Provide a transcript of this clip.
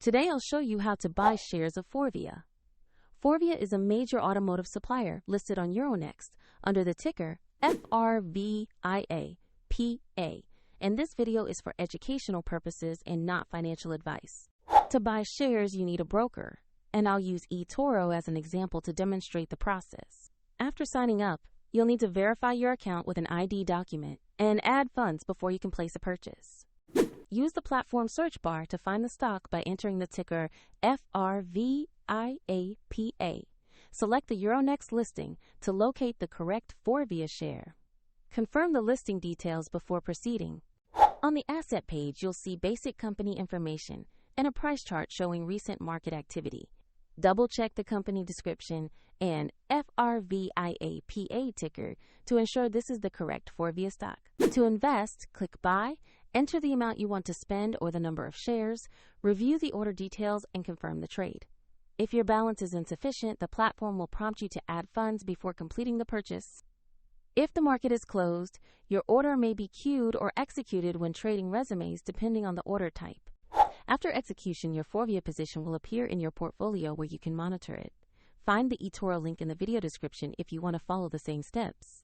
Today I'll show you how to buy shares of Forvia. Forvia is a major automotive supplier listed on Euronext under the ticker FRVIA.PA, and this video is for educational purposes and not financial advice. To buy shares, you need a broker, and I'll use eToro as an example to demonstrate the process. After signing up, you'll need to verify your account with an ID document and add funds before you can place a purchase. Use the platform search bar to find the stock by entering the ticker FRVIA.PA. Select the Euronext listing to locate the correct Forvia share. Confirm the listing details before proceeding. On the asset page, you'll see basic company information and a price chart showing recent market activity. Double-check the company description and FRVIA.PA ticker to ensure this is the correct Forvia stock. To invest, click Buy, enter the amount you want to spend or the number of shares, review the order details, and confirm the trade. If your balance is insufficient, the platform will prompt you to add funds before completing the purchase. If the market is closed, your order may be queued or executed when trading resumes depending on the order type. After execution, your Forvia position will appear in your portfolio where you can monitor it. Find the eToro link in the video description if you want to follow the same steps.